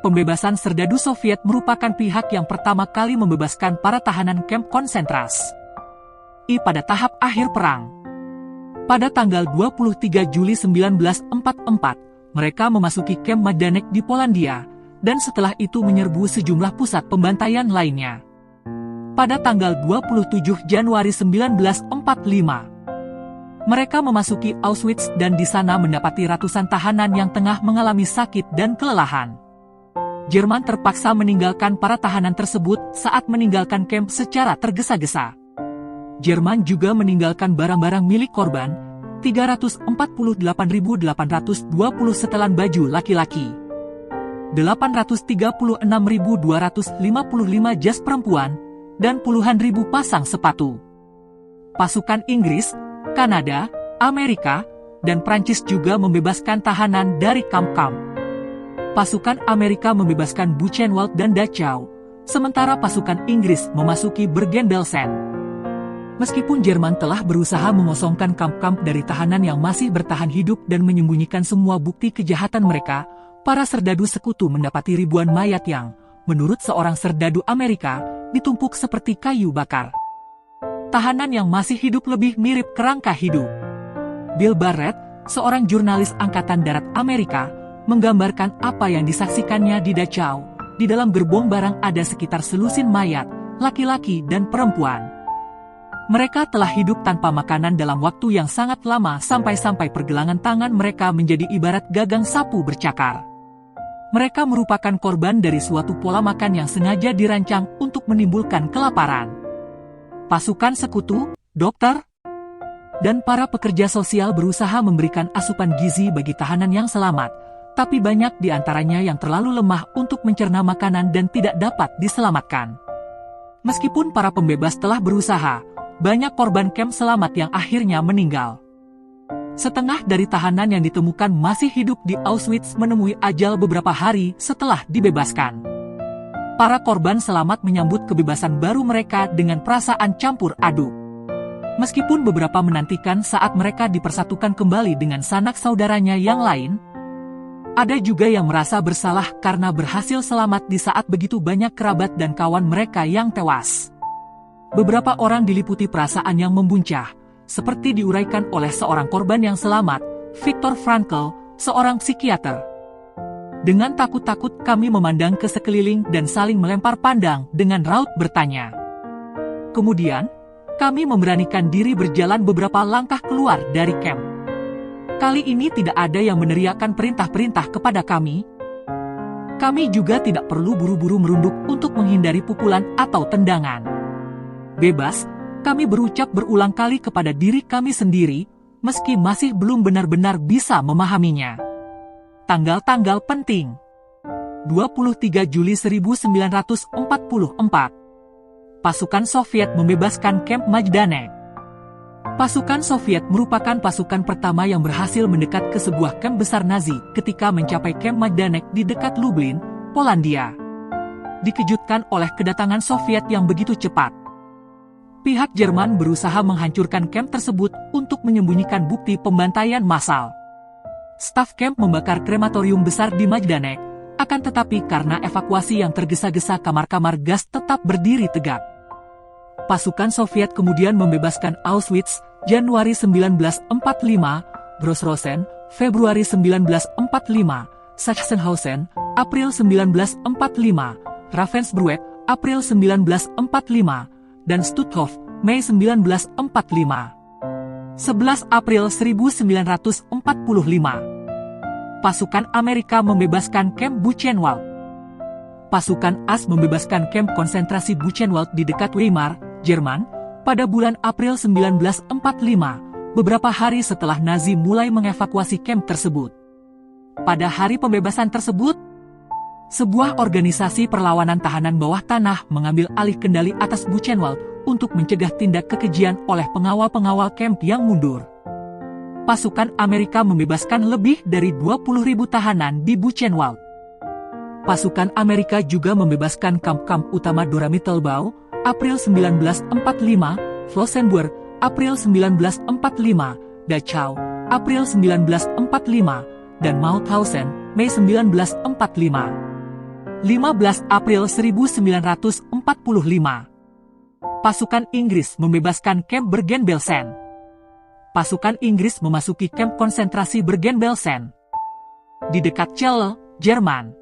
Pembebasan serdadu Soviet merupakan pihak yang pertama kali membebaskan para tahanan kamp konsentrasi pada tahap akhir perang. Pada tanggal 23 Juli 1944, mereka memasuki kamp Majdanek di Polandia, dan setelah itu menyerbu sejumlah pusat pembantaian lainnya. Pada tanggal 27 Januari 1945, mereka memasuki Auschwitz dan di sana mendapati ratusan tahanan yang tengah mengalami sakit dan kelelahan. Jerman terpaksa meninggalkan para tahanan tersebut saat meninggalkan kamp secara tergesa-gesa. Jerman juga meninggalkan barang-barang milik korban, 348.820 setelan baju laki-laki, 836.255 jas perempuan, dan puluhan ribu pasang sepatu. Pasukan Inggris, Kanada, Amerika, dan Prancis juga membebaskan tahanan dari kamp-kamp. Pasukan Amerika membebaskan Buchenwald dan Dachau, sementara pasukan Inggris memasuki Bergen-Belsen. Meskipun Jerman telah berusaha mengosongkan kamp-kamp dari tahanan yang masih bertahan hidup dan menyembunyikan semua bukti kejahatan mereka, para serdadu sekutu mendapati ribuan mayat yang, menurut seorang serdadu Amerika, ditumpuk seperti kayu bakar. Tahanan yang masih hidup lebih mirip kerangka hidup. Bill Barrett, seorang jurnalis Angkatan Darat Amerika, menggambarkan apa yang disaksikannya di Dachau. Di dalam gerbong barang ada sekitar selusin mayat, laki-laki dan perempuan. Mereka telah hidup tanpa makanan dalam waktu yang sangat lama sampai-sampai pergelangan tangan mereka menjadi ibarat gagang sapu bercakar. Mereka merupakan korban dari suatu pola makan yang sengaja dirancang untuk menimbulkan kelaparan. Pasukan sekutu, dokter, dan para pekerja sosial berusaha memberikan asupan gizi bagi tahanan yang selamat, tapi banyak di antaranya yang terlalu lemah untuk mencerna makanan dan tidak dapat diselamatkan. Meskipun para pembebas telah berusaha, banyak korban kamp selamat yang akhirnya meninggal. Setengah dari tahanan yang ditemukan masih hidup di Auschwitz menemui ajal beberapa hari setelah dibebaskan. Para korban selamat menyambut kebebasan baru mereka dengan perasaan campur aduk. Meskipun beberapa menantikan saat mereka dipersatukan kembali dengan sanak saudaranya yang lain, ada juga yang merasa bersalah karena berhasil selamat di saat begitu banyak kerabat dan kawan mereka yang tewas. Beberapa orang diliputi perasaan yang membuncah, seperti diuraikan oleh seorang korban yang selamat, Viktor Frankl, seorang psikiater. Dengan takut-takut kami memandang ke sekeliling dan saling melempar pandang dengan raut bertanya. Kemudian, kami memberanikan diri berjalan beberapa langkah keluar dari kamp. Kali ini tidak ada yang meneriakkan perintah-perintah kepada kami. Kami juga tidak perlu buru-buru merunduk untuk menghindari pukulan atau tendangan. Bebas, kami berucap berulang kali kepada diri kami sendiri, meski masih belum benar-benar bisa memahaminya. Tanggal-tanggal penting. 23 Juli 1944. Pasukan Soviet membebaskan kamp Majdanek. Pasukan Soviet merupakan pasukan pertama yang berhasil mendekat ke sebuah kamp besar Nazi ketika mencapai kamp Majdanek di dekat Lublin, Polandia. Dikejutkan oleh kedatangan Soviet yang begitu cepat, pihak Jerman berusaha menghancurkan kamp tersebut untuk menyembunyikan bukti pembantaian massal. Staf kamp membakar krematorium besar di Majdanek, akan tetapi karena evakuasi yang tergesa-gesa kamar-kamar gas tetap berdiri tegak. Pasukan Soviet kemudian membebaskan Auschwitz, Januari 1945, Gross-Rosen, Februari 1945, Sachsenhausen, April 1945, Ravensbrück, April 1945, dan Stutthof, Mei 1945. 11 April 1945. Pasukan Amerika membebaskan kamp Buchenwald. Pasukan AS membebaskan kamp konsentrasi Buchenwald di dekat Weimar, Jerman, pada bulan April 1945, beberapa hari setelah Nazi mulai mengevakuasi kamp tersebut. Pada hari pembebasan tersebut, sebuah organisasi perlawanan tahanan bawah tanah mengambil alih kendali atas Buchenwald untuk mencegah tindak kekejian oleh pengawal-pengawal kamp yang mundur. Pasukan Amerika membebaskan lebih dari 20.000 tahanan di Buchenwald. Pasukan Amerika juga membebaskan kamp-kamp utama Dora-Mittelbau, April 1945, Flossenburg, April 1945, Dachau, April 1945, dan Mauthausen, Mei 1945. 15 April 1945. Pasukan Inggris membebaskan kamp Bergen-Belsen. Pasukan Inggris memasuki kamp konsentrasi Bergen-Belsen di dekat Celle, Jerman.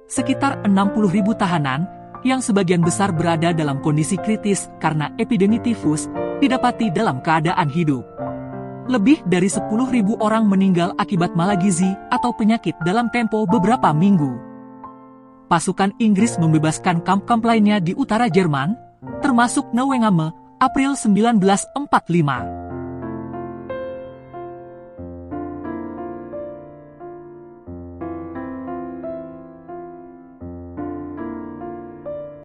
Sekitar 60.000 tahanan, yang sebagian besar berada dalam kondisi kritis karena epidemi tifus, didapati dalam keadaan hidup. Lebih dari 10.000 orang meninggal akibat malagizi atau penyakit dalam tempo beberapa minggu. Pasukan Inggris membebaskan kamp-kamp lainnya di utara Jerman, termasuk Neuengamme, April 1945.